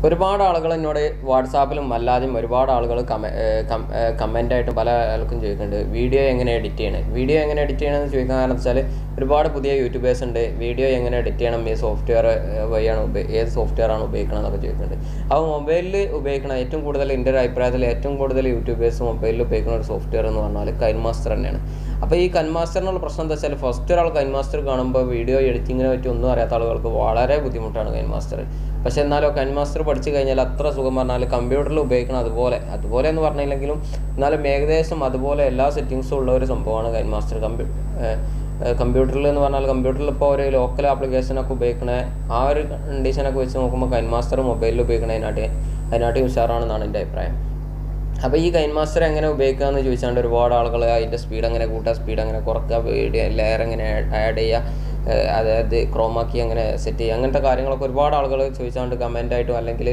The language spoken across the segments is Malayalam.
ഒരുപാട് ആളുകൾ എന്നോട് വാട്സാപ്പിലും അല്ലാതെയും ഒരുപാട് ആളുകൾ കമൻ്റായിട്ട് പല ആൾക്കും ചോദിക്കുന്നുണ്ട് വീഡിയോ എങ്ങനെ എഡിറ്റ് ചെയ്യണമെന്ന് ചോദിക്കാൻ കാരണം വെച്ചാൽ ഒരുപാട് പുതിയ യൂട്യൂബേഴ്സ് ഉണ്ട്. വീഡിയോ എങ്ങനെ എഡിറ്റ് ചെയ്യണം, ഈ സോഫ്റ്റ്വെയർ വഴിയാണ് ഏത് സോഫ്റ്റ്വെയർ ആണ് ഉപയോഗിക്കണം എന്നൊക്കെ ചോദിക്കുന്നുണ്ട്. അപ്പോൾ മൊബൈലിൽ ഉപയോഗിക്കണം ഏറ്റവും കൂടുതൽ എൻ്റെ ഒരു അഭിപ്രായത്തിൽ ഏറ്റവും കൂടുതൽ യൂട്യൂബേഴ്സ് മൊബൈലിൽ ഉപയോഗിക്കുന്ന ഒരു സോഫ്റ്റ്വെയർ എന്ന് പറഞ്ഞാൽ കൈൻമാസ്റ്റർ തന്നെയാണ്. അപ്പോൾ ഈ കൈൻമാസ്റ്ററിനുള്ള പ്രശ്നം എന്താ വെച്ചാൽ ഫസ്റ്റ് ഒരാൾ കൈൻമാസ്റ്റർ കാണുമ്പോൾ വീഡിയോ എഡിറ്റിങ്ങിനെ പറ്റി ഒന്നും അറിയാത്ത ആളുകൾക്ക് വളരെ ബുദ്ധിമുട്ടാണ് കൈൻമാസ്റ്റർ. പക്ഷേ എന്നാലോ കൈൻമാസ്റ്റർ പഠിച്ചു കഴിഞ്ഞാൽ അത്ര സുഖം പറഞ്ഞാൽ കമ്പ്യൂട്ടറിൽ ഉപയോഗിക്കണം അതുപോലെ എന്ന് പറഞ്ഞില്ലെങ്കിലും എന്നാലും ഏകദേശം അതുപോലെ എല്ലാ സെറ്റിങ്സും ഉള്ള ഒരു സംഭവമാണ് കൈൻമാസ്റ്റർ. കമ്പ്യൂട്ടറിൽ എന്ന് പറഞ്ഞാൽ കമ്പ്യൂട്ടറിൽ ഇപ്പോൾ ഒരു ലോക്കൽ ആപ്ലിക്കേഷനൊക്കെ ഉപയോഗിക്കണ ആ ഒരു കണ്ടീഷനൊക്കെ വെച്ച് നോക്കുമ്പോൾ കൈൻമാസ്റ്റർ മൊബൈലിൽ അതിനായിട്ട് ഉഷാറാണെന്നാണ് എൻ്റെ അഭിപ്രായം. അപ്പോൾ ഈ കൈൻമാസ്റ്റർ എങ്ങനെ ഉപയോഗിക്കുക ചോദിച്ചാണ്ട് ഒരുപാട് ആളുകൾ അതിൻ്റെ സ്പീഡ് എങ്ങനെ കൂട്ടുക, സ്പീഡ് എങ്ങനെ കുറയ്ക്കുക, വീഡിയോ ലെയർ എങ്ങനെ ആഡ് ചെയ്യുക, അതായത് ക്രോമാക്കി എങ്ങനെ സെറ്റ് ചെയ്യുക, അങ്ങനത്തെ കാര്യങ്ങളൊക്കെ ഒരുപാട് ആളുകൾ ചോദിച്ചാണ്ട് കമൻ്റായിട്ടും അല്ലെങ്കിൽ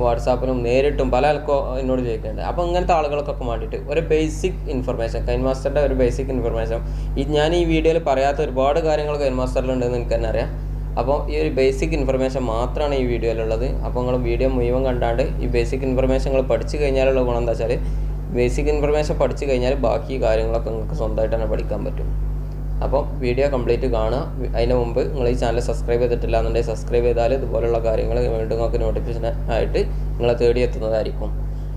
വാട്സാപ്പിലും നേരിട്ടും പല ആൾക്കും എന്നോട് ചോദിക്കുന്നുണ്ട്. അപ്പോൾ ഇങ്ങനത്തെ ആളുകൾക്കൊക്കെ വേണ്ടിയിട്ട് ഒരു ബേസിക് ഇൻഫർമേഷൻ കൈൻമാസ്റ്ററിൻ്റെ ഒരു ബേസിക് ഇൻഫർമേഷൻ ഞാൻ ഈ വീഡിയോയിൽ പറയാത്ത ഒരുപാട് കാര്യങ്ങൾ കൈൻമാസ്റ്ററിലുണ്ടെന്ന് എനിക്ക് തന്നെ അറിയാം. അപ്പോൾ ഈ ഒരു ബേസിക് ഇൻഫർമേഷൻ മാത്രമാണ് ഈ വീഡിയോയിലുള്ളത്. അപ്പോൾ നിങ്ങൾ വീഡിയോ മുഴുവൻ കണ്ടാണ്ട് ഈ ബേസിക് ഇൻഫർമേഷൻ നിങ്ങൾ പഠിച്ചു കഴിഞ്ഞാലുള്ള ഗുണം എന്താ വെച്ചാൽ ബേസിക് ഇൻഫർമേഷൻ പഠിച്ചു കഴിഞ്ഞാൽ ബാക്കി കാര്യങ്ങളൊക്കെ നിങ്ങൾക്ക് സ്വന്തമായിട്ട് തന്നെ പഠിക്കാൻ പറ്റും. അപ്പോൾ വീഡിയോ കംപ്ലീറ്റ് കാണുക. അതിന് മുമ്പ് നിങ്ങൾ ഈ ചാനൽ സബ്സ്ക്രൈബ് ചെയ്തിട്ടില്ല എന്നുണ്ടെങ്കിൽ സബ്സ്ക്രൈബ് ചെയ്താൽ ഇതുപോലുള്ള കാര്യങ്ങൾ വീണ്ടും നിങ്ങൾക്ക് നോട്ടിഫിക്കേഷൻ ആയിട്ട് നിങ്ങളെ തേടി എത്തുന്നതായിരിക്കും.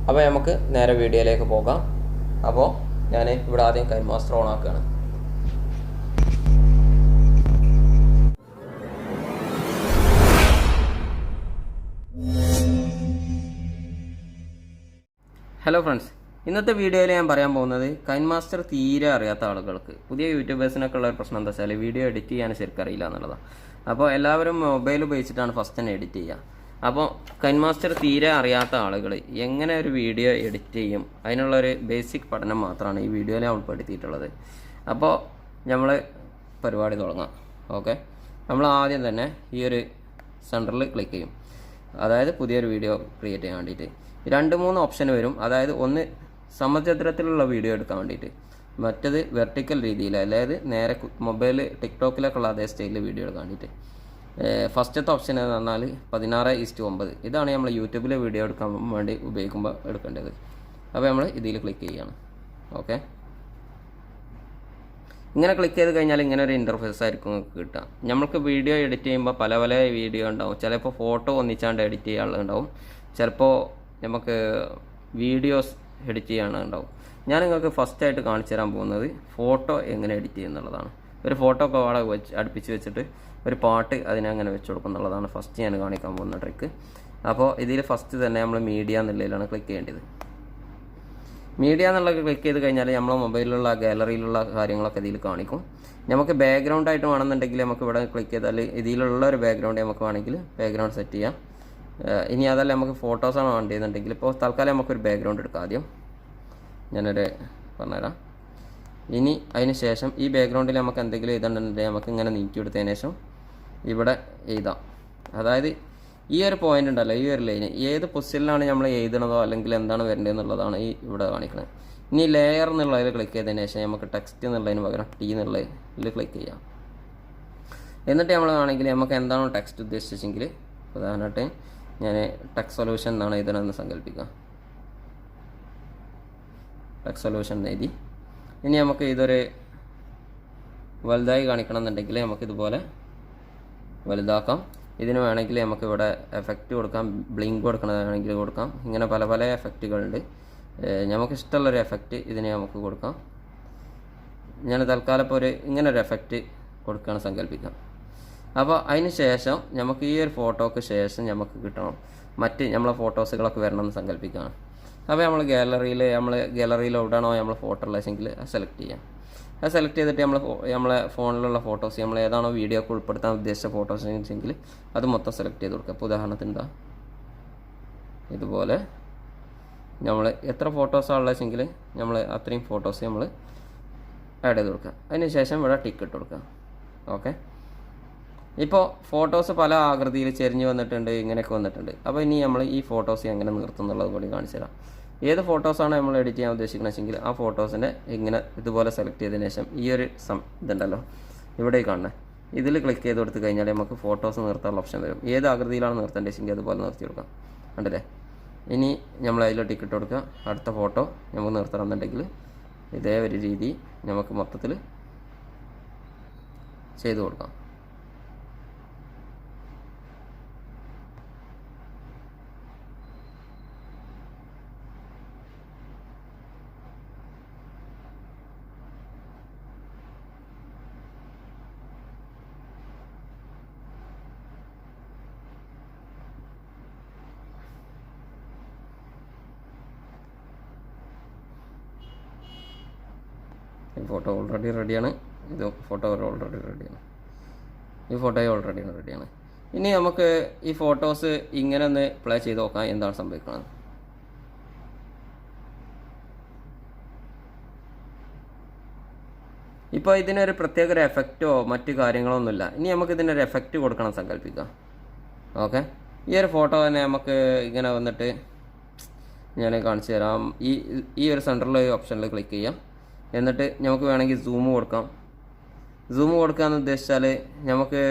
അപ്പോൾ നമുക്ക് നേരെ വീഡിയോയിലേക്ക് പോകാം. അപ്പോൾ ഞാൻ ഇവിടെ ആദ്യം കൈൻമാസ്റ്റർ ഓൺ ആക്കുകയാണ്. ഹലോ ഫ്രണ്ട്സ്, ഇന്നത്തെ വീഡിയോയിൽ ഞാൻ പറയാൻ പോകുന്നത് കൈൻമാസ്റ്റർ തീരെ അറിയാത്ത ആളുകൾക്ക് പുതിയ യൂട്യൂബേഴ്സിനൊക്കെ ഉള്ള ഒരു പ്രശ്നം എന്താ വെച്ചാൽ വീഡിയോ എഡിറ്റ് ചെയ്യാൻ ശരിക്കും അറിയില്ല എന്നുള്ളതാണ്. അപ്പോൾ എല്ലാവരും മൊബൈൽ ഉപയോഗിച്ചിട്ടാണ് ഫസ്റ്റ് തന്നെ എഡിറ്റ് ചെയ്യുക. അപ്പോൾ കൈൻമാസ്റ്റർ തീരെ അറിയാത്ത ആളുകൾ എങ്ങനെ ഒരു വീഡിയോ എഡിറ്റ് ചെയ്യും അതിനുള്ളൊരു ബേസിക് പഠനം മാത്രമാണ് ഈ വീഡിയോയിൽ ഞാൻ ഉൾപ്പെടുത്തിയിട്ടുള്ളത്. അപ്പോൾ നമ്മൾ പരിപാടി തുടങ്ങാം. ഓക്കെ, നമ്മൾ ആദ്യം തന്നെ ഈ ഒരു സെൻറ്ററിൽ ക്ലിക്ക് ചെയ്യും. അതായത് പുതിയൊരു വീഡിയോ ക്രിയേറ്റ് ചെയ്യാൻ വേണ്ടിയിട്ട് 2-3 ഓപ്ഷൻ വരും. അതായത് ഒന്ന് സമചതുരത്തിലുള്ള വീഡിയോ എടുക്കാൻ വേണ്ടിയിട്ട്, മറ്റത് വെർട്ടിക്കൽ രീതിയിൽ അതായത് നേരെ മൊബൈൽ ടിക്ടോക്കിലൊക്കെയുള്ള അതേ സ്റ്റൈലിൽ വീഡിയോ എടുക്കാൻ വേണ്ടിയിട്ട്. ഫസ്റ്റത്തെ ഓപ്ഷൻ എന്ന് പറഞ്ഞാൽ 16:9. ഇതാണ് നമ്മൾ യൂട്യൂബിലെ വീഡിയോ എടുക്കാൻ വേണ്ടി ഉപയോഗിക്കുമ്പോൾ എടുക്കേണ്ടത്. അപ്പോൾ നമ്മൾ ഇതിൽ ക്ലിക്ക് ചെയ്യുകയാണ്. ഓക്കെ, ഇങ്ങനെ ക്ലിക്ക് ചെയ്ത് കഴിഞ്ഞാൽ ഇങ്ങനെ ഒരു ഇൻ്റർഫേസ് ആയിരിക്കും നിങ്ങൾക്ക് കിട്ടുക. നമുക്ക് വീഡിയോ എഡിറ്റ് ചെയ്യുമ്പോൾ പല വീഡിയോ ഉണ്ടാവും. ചിലപ്പോൾ ഫോട്ടോ ഒന്നിച്ചാണ്ട് എഡിറ്റ് ചെയ്യാനുള്ളതുണ്ടാവും, ചിലപ്പോൾ നമുക്ക് വീഡിയോസ് എഡിറ്റ് ചെയ്യാനുണ്ടാവും. ഞാൻ നിങ്ങൾക്ക് ഫസ്റ്റായിട്ട് കാണിച്ചു തരാൻ പോകുന്നത് ഫോട്ടോ എങ്ങനെ എഡിറ്റ് ചെയ്യുന്നുള്ളതാണ്. ഒരു ഫോട്ടോ ഒക്കെ അവിടെ അടുപ്പിച്ച് വെച്ചിട്ട് ഒരു പാട്ട് അതിനങ്ങനെ വെച്ച് കൊടുക്കുന്നുള്ളതാണ് ഫസ്റ്റ് ഞാൻ കാണിക്കാൻ പോകുന്ന ട്രിക്ക്. അപ്പോൾ ഇതിൽ ഫസ്റ്റ് തന്നെ നമ്മൾ മീഡിയ എന്നുള്ളതിലാണ് ക്ലിക്ക് ചെയ്യേണ്ടത്. മീഡിയ എന്നുള്ളത് ക്ലിക്ക് ചെയ്ത് കഴിഞ്ഞാൽ നമ്മളെ മൊബൈലിലുള്ള ഗാലറിയിലുള്ള കാര്യങ്ങളൊക്കെ ഇതിൽ കാണിക്കും. നമുക്ക് ബാക്ക്ഗ്രൗണ്ട് ആയിട്ട് വേണമെന്നുണ്ടെങ്കിൽ നമുക്ക് ഇവിടെ ക്ലിക്ക് ചെയ്താൽ ഇതിലുള്ള ഒരു ബാക്ക്ഗ്രൗണ്ട് നമുക്ക് വേണമെങ്കിൽ ബാക്ക്ഗ്രൗണ്ട് സെറ്റ് ചെയ്യാം. ഇനി അതല്ല നമുക്ക് ഫോട്ടോസാണ് വേണ്ടതെന്നുണ്ടെങ്കിൽ ഇപ്പോൾ തൽക്കാലം നമുക്കൊരു ബാക്ക്ഗ്രൗണ്ട് എടുക്കാം. ആദ്യം ഞാനൊരു പറഞ്ഞുതരാം. ഇനി അതിന് ശേഷം ഈ ബാക്ക്ഗ്രൗണ്ടിൽ നമുക്ക് എന്തെങ്കിലും എഴുതണമെന്നുണ്ടെങ്കിൽ നമുക്ക് ഇങ്ങനെ നീക്കിയെടുത്തതിന് ശേഷം ഇവിടെ എഴുതാം. അതായത് ഈ ഒരു പോയിന്റ് ഉണ്ടല്ലോ, ഈ ഒരു ലൈന് ഏത് പൊസിഷനിലാണ് നമ്മൾ എഴുതണതോ അല്ലെങ്കിൽ എന്താണ് വരേണ്ടതെന്നുള്ളതാണ് ഈ ഇവിടെ കാണിക്കുന്നത്. ഇനി ലെയർ എന്നുള്ളതിൽ ക്ലിക്ക് ചെയ്തതിന് ശേഷം നമുക്ക് ടെക്സ്റ്റ് എന്നുള്ളതിന് പകരം ടി എന്നുള്ളതിൽ ക്ലിക്ക് ചെയ്യാം. എന്നിട്ട് നമ്മൾ ആണെങ്കിൽ നമുക്ക് എന്താണോ ടെക്സ്റ്റ് ഉദ്ദേശിച്ചെങ്കിൽ ഉദാഹരണമായിട്ട് ഞാൻ ടെക്സ്റ്റ് സൊല്യൂഷൻ എന്നാണ് എഴുതണമെന്ന് സങ്കല്പിക്കുക. ടെക്സ്റ്റ് സൊല്യൂഷൻ എഴുതി. ഇനി നമുക്ക് ഇതൊരു വലുതായി കാണിക്കണം എന്നുണ്ടെങ്കിൽ നമുക്കിതുപോലെ വലുതാക്കാം. ഇതിന് വേണമെങ്കിൽ നമുക്ക് ഇവിടെ എഫക്റ്റ് കൊടുക്കാം, ബ്ലിങ്ക് കൊടുക്കണതാണെങ്കിൽ കൊടുക്കാം. ഇങ്ങനെ പല എഫക്റ്റുകളുണ്ട്. നമുക്ക് ഇഷ്ടമുള്ളൊരു എഫക്റ്റ് ഇതിന് നമുക്ക് കൊടുക്കാം. ഞാൻ തൽക്കാലം ഇപ്പോൾ ഇങ്ങനൊരു എഫക്റ്റ് കൊടുക്കുകയാണ് സങ്കല്പിക്കാം. അപ്പോൾ അതിന് ശേഷം നമുക്ക് ഈ ഒരു ഫോട്ടോക്ക് ശേഷം നമുക്ക് കിട്ടണം നമ്മളെ ഫോട്ടോസുകളൊക്കെ വരണമെന്ന് സങ്കല്പിക്കുകയാണ്. അപ്പോൾ നമ്മൾ ഗാലറിയിൽ എവിടെയാണോ നമ്മൾ ഫോട്ടോ ഉള്ളതെങ്കിൽ അത് സെലക്ട് ചെയ്യാം. അത് സെലക്ട് ചെയ്തിട്ട് നമ്മളെ ഫോണിലുള്ള ഫോട്ടോസ് നമ്മൾ ഏതാണോ വീഡിയോക്ക് ഉൾപ്പെടുത്താൻ ഉദ്ദേശിച്ച ഫോട്ടോസ് വെച്ചെങ്കിൽ അത് മൊത്തം സെലക്ട് ചെയ്ത് കൊടുക്കുക. അപ്പോൾ ഉദാഹരണത്തിന് എന്താ ഇതുപോലെ നമ്മൾ എത്ര ഫോട്ടോസാണ് ഉള്ളതെങ്കിൽ നമ്മൾ അത്രയും ഫോട്ടോസ് നമ്മൾ ആഡ് ചെയ്ത് കൊടുക്കുക. അതിന് ശേഷം ഇവിടെ ടിക്ക് ഇട്ട് കൊടുക്കുക. ഓക്കെ, ഇപ്പോൾ ഫോട്ടോസ് പല ആകൃതിയിൽ ചെരിഞ്ഞ് വന്നിട്ടുണ്ട്, ഇങ്ങനെയൊക്കെ വന്നിട്ടുണ്ട്. അപ്പോൾ ഇനി നമ്മൾ ഈ ഫോട്ടോസ് എങ്ങനെ നിർത്തുന്നുള്ളത് കൂടി കാണിച്ചു തരാം. ഏത് ഫോട്ടോസാണ് നമ്മൾ എഡിറ്റ് ചെയ്യാൻ ഉദ്ദേശിക്കണമെങ്കിൽ ആ ഫോട്ടോസിനെ ഇങ്ങനെ ഇതുപോലെ സെലക്ട് ചെയ്തതിന് ശേഷം ഈ ഒരു ഇതുണ്ടല്ലോ ഇവിടെ കാണുന്നത് ഇതിൽ ക്ലിക്ക് ചെയ്ത് കൊടുത്ത് കഴിഞ്ഞാൽ നമുക്ക് ഫോട്ടോസ് നിർത്താനുള്ള ഓപ്ഷൻ വരും. ഏത് ആകൃതിയിലാണ് നിർത്തേണ്ടത് വെച്ചെങ്കിൽ അതുപോലെ നിർത്തി കൊടുക്കാം. കണ്ടില്ലേ? ഇനി നമ്മൾ അതിൽ ടിക്കറ്റ് കൊടുക്കുക. അടുത്ത ഫോട്ടോ നമുക്ക് നിർത്തണമെന്നുണ്ടെങ്കിൽ ഇതേ ഒരു രീതി നമുക്ക് മൊത്തത്തിൽ ചെയ്തു കൊടുക്കാം. ഈ ഫോട്ടോ ഓൾറെഡി റെഡിയാണ്. ഇത് ഫോട്ടോ ഓൾറെഡി റെഡിയാണ്. ഈ ഫോട്ടോയും ഓൾറെഡി റെഡിയാണ്. ഇനി നമുക്ക് ഈ ഫോട്ടോസ് ഇങ്ങനെ ഒന്ന് പ്ലേ ചെയ്ത് നോക്കാം എന്താണ് സംഭവിക്കുന്നത്. ഇപ്പോൾ ഇതിനൊരു പ്രത്യേക ഒരു എഫക്റ്റോ മറ്റു കാര്യങ്ങളോ ഒന്നുമില്ല. ഇനി നമുക്ക് ഇതിനൊരു എഫക്റ്റ് കൊടുക്കണം സങ്കല്പിക്കാം. ഓക്കെ, ഈ ഒരു ഫോട്ടോ തന്നെ നമുക്ക് ഇങ്ങനെ വന്നിട്ട് ഞാൻ കാണിച്ചു തരാം. ഈ ഒരു സെൻറ്ററിൽ ഓപ്ഷനിൽ ക്ലിക്ക് ചെയ്യാം. എന്നിട്ട് നമുക്ക് വേണമെങ്കിൽ സൂം കൊടുക്കാം. സൂം കൊടുക്കാമെന്ന് ഉദ്ദേശിച്ചാൽ നമുക്ക്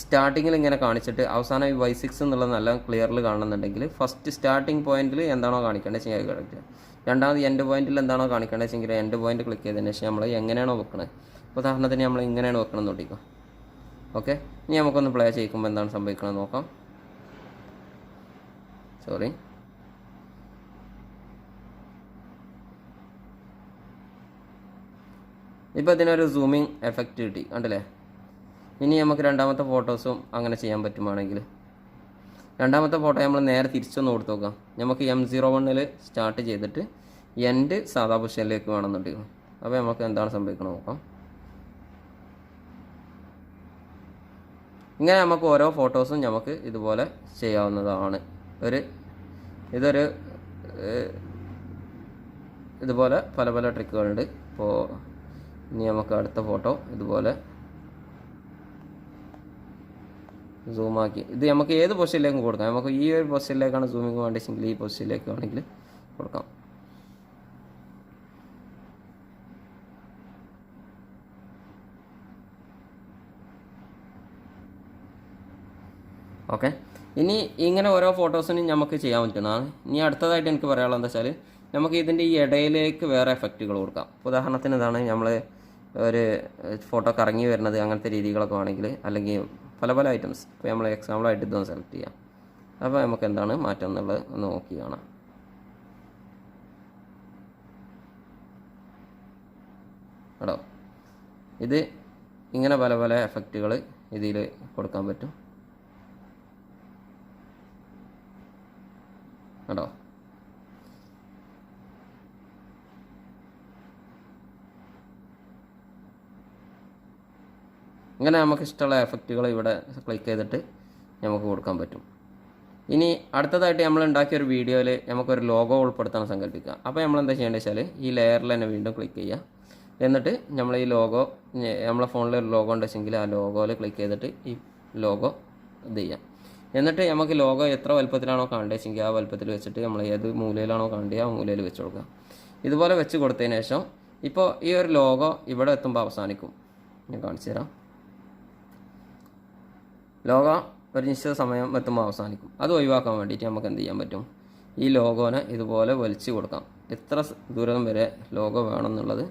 സ്റ്റാർട്ടിങ്ങിൽ ഇങ്ങനെ കാണിച്ചിട്ട് അവസാനം ഈ Y6 എന്നുള്ളത് നല്ല ക്ലിയറിൽ കാണുന്നുണ്ടെങ്കിൽ ഫസ്റ്റ് സ്റ്റാർട്ടിങ് പോയിന്റിൽ എന്താണോ കാണിക്കേണ്ടത് വെച്ചാൽ കാണിക്കുക. രണ്ടാമത് എൻഡ് പോയിന്റിൽ എന്താണോ കാണിക്കേണ്ടത് വെച്ചെങ്കിൽ എൻഡ് പോയിന്റ് ക്ലിക്ക് ചെയ്തതിന് ശേഷം നമ്മൾ എങ്ങനെയാണോ വെക്കണത്, ഉദാഹരണത്തിന് നമ്മൾ ഇങ്ങനെയാണ് വെക്കണം എന്ന് നോക്കിക്കോ. ഓക്കെ, ഇനി നമുക്കൊന്ന് പ്ലേ ചെയ്യിക്കുമ്പോൾ എന്താണ് സംഭവിക്കണമെന്ന് നോക്കാം. സോറി, ഇപ്പോൾ ഇതിനൊരു സൂമിങ് എഫക്റ്റ് കിട്ടി, കണ്ടില്ലേ? ഇനി നമുക്ക് രണ്ടാമത്തെ ഫോട്ടോസും അങ്ങനെ ചെയ്യാൻ പറ്റുവാണെങ്കിൽ രണ്ടാമത്തെ ഫോട്ടോ നമ്മൾ നേരെ തിരിച്ചൊന്ന് കൊടുത്തു നോക്കാം. നമുക്ക് M01 സ്റ്റാർട്ട് ചെയ്തിട്ട് എൻഡ് സാധാ പൊസിഷനിലേക്ക് വേണമെന്നുണ്ടെങ്കിൽ അപ്പോൾ നമുക്ക് എന്താണ് സംഭവിക്കണം നോക്കാം. ഇങ്ങനെ നമുക്ക് ഓരോ ഫോട്ടോസും നമുക്ക് ഇതുപോലെ ചെയ്യാവുന്നതാണ്. ഇതുപോലെ പല പല ട്രിക്കുകളുണ്ട്. ഇപ്പോൾ ഇനി നമുക്ക് അടുത്ത ഫോട്ടോ ഇതുപോലെ സൂമാക്കി ഇത് നമുക്ക് ഏത് പൊസിഷനിലേക്കും കൊടുക്കാം. നമുക്ക് ഈ ഒരു പൊസിഷനിലേക്കാണ് സൂമിങ് വേണ്ടിച്ചെങ്കിൽ ഈ പൊസിഷനിലേക്ക് വേണമെങ്കിൽ കൊടുക്കാം. ഓക്കെ, ഇനി ഇങ്ങനെ ഓരോ ഫോട്ടോസിനും നമുക്ക് ചെയ്യാൻ പറ്റുന്നതാണ്. ഇനി അടുത്തതായിട്ട് എനിക്ക് പറയാനുള്ളത് എന്താ വെച്ചാൽ നമുക്ക് ഇതിൻ്റെ ഈ ഇടയിലേക്ക് വേറെ എഫക്റ്റുകൾ കൊടുക്കാം. ഉദാഹരണത്തിന് ഇതാണ് നമ്മൾ ഒരു ഫോട്ടോ കറങ്ങി വരുന്നത്, അങ്ങനത്തെ രീതികളൊക്കെ ആണെങ്കിൽ, അല്ലെങ്കിൽ പല പല ഐറ്റംസ്. ഇപ്പോൾ നമ്മൾ എക്സാമ്പിളായിട്ട് ഇതൊന്ന് സെലക്ട് ചെയ്യാം. അപ്പോൾ നമുക്ക് എന്താണ് മാറ്റം എന്നുള്ളത് ഒന്ന് നോക്കി കാണാം. കേട്ടോ, ഇത് ഇങ്ങനെ പല പല എഫക്റ്റുകൾ ഇതിൽ കൊടുക്കാൻ പറ്റും. കേട്ടോ, ഇങ്ങനെ നമുക്ക് ഇഷ്ടമുള്ള എഫക്റ്റുകൾ ഇവിടെ ക്ലിക്ക് ചെയ്തിട്ട് നമുക്ക് കൊടുക്കാൻ പറ്റും. ഇനി അടുത്തതായിട്ട് നമ്മൾ ഉണ്ടാക്കിയ ഒരു വീഡിയോയിൽ നമുക്കൊരു ലോഗോ ഉൾപ്പെടുത്താൻ സങ്കല്പിക്കുക. അപ്പോൾ നമ്മൾ എന്താ ചെയ്യേണ്ടത് വെച്ചാൽ ഈ ലെയറിൽ തന്നെ വീണ്ടും ക്ലിക്ക് ചെയ്യുക. എന്നിട്ട് നമ്മൾ ഈ ലോഗോ, നമ്മളെ ഫോണിൽ ഒരു ലോഗോ ഉണ്ടെങ്കിൽ ആ ലോഗോയിൽ ക്ലിക്ക് ചെയ്തിട്ട് ഈ ലോഗോ ഇത് ചെയ്യാം. എന്നിട്ട് നമുക്ക് ലോഗോ എത്ര വലുപ്പത്തിലാണോ കാണേണ്ടതെങ്കിൽ ആ വലുപ്പത്തിൽ വെച്ചിട്ട് നമ്മൾ ഏത് മൂലയിലാണോ കാണേണ്ടത് ആ മൂലയിൽ വെച്ച് കൊടുക്കുക. ഇതുപോലെ വെച്ച് കൊടുത്തതിന് ശേഷം ഇപ്പോൾ ഈ ഒരു ലോഗോ ഇവിടെ എത്തുമ്പോൾ അവസാനിക്കും. ഞാൻ കാണിച്ചു തരാം. ലോഗോ ഒരു നിശ്ചിത സമയം എത്തുമ്പോൾ അവസാനിക്കും. അത് ഒഴിവാക്കാൻ വേണ്ടിയിട്ട് നമുക്ക് എന്ത് ചെയ്യാൻ പറ്റും, ഈ ലോഗോനെ ഇതുപോലെ വലിച്ചു കൊടുക്കാം. എത്ര ദൂരം വരെ ലോഗോ വേണമെന്നുള്ളത്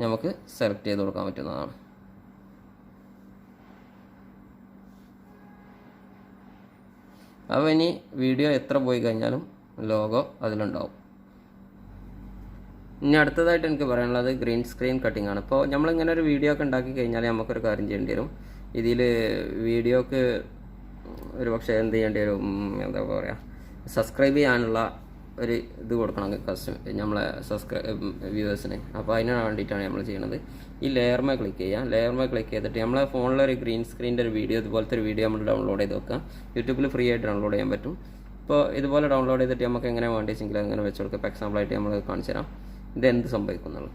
നമുക്ക് സെലക്ട് ചെയ്ത് കൊടുക്കാൻ പറ്റുന്നതാണ്. അപ്പോൾ ഇനി വീഡിയോ എത്ര പോയി കഴിഞ്ഞാലും ലോഗോ അതിലുണ്ടാവും. ഇനി അടുത്തതായിട്ട് എനിക്ക് പറയാനുള്ളത് ഗ്രീൻ സ്ക്രീൻ കട്ടിംഗ് ആണ്. ഇപ്പോൾ നമ്മളിങ്ങനെ ഒരു വീഡിയോ ഒക്കെ ഉണ്ടാക്കി കഴിഞ്ഞാൽ നമുക്കൊരു കാര്യം ചെയ്യേണ്ടി വരും. ഇതിൽ വീഡിയോക്ക് ഒരു പക്ഷേ എന്ത് ചെയ്യേണ്ടി വരും, എന്താ പറയുക, സബ്സ്ക്രൈബ് ചെയ്യാനുള്ള ഒരു ഇത് കൊടുക്കണം നമ്മളെ വ്യൂവേഴ്സിന്. അപ്പോൾ അതിനാണ് വേണ്ടിയിട്ടാണ് നമ്മൾ ചെയ്യുന്നത്. ഈ ലെയർമേ ക്ലിക്ക് ചെയ്യുക. ലെയർമേ ക്ലിക്ക് ചെയ്തിട്ട് നമ്മളെ ഫോണിലൊരു ഗ്രീൻ സ്ക്രീൻ്റെ ഒരു വീഡിയോ, ഇതുപോലത്തെ ഒരു വീഡിയോ നമ്മൾ ഡൗൺലോഡ് ചെയ്ത് വെക്കാം. യൂട്യൂബിൽ ഫ്രീ ആയിട്ട് ഡൗൺലോഡ് ചെയ്യാൻ പറ്റും. ഇപ്പോൾ ഇതുപോലെ ഡൗൺലോഡ് ചെയ്തിട്ട് നമുക്ക് എങ്ങനെ വേണ്ടിച്ചെങ്കിൽ അങ്ങനെ വെച്ച് കൊടുക്കാം. ഇപ്പോൾ എക്സാമ്പിളായിട്ട് നമ്മൾ കാണിച്ചു തരാം ഇത് എന്ത് സംഭവിക്കുന്നുള്ളൂ.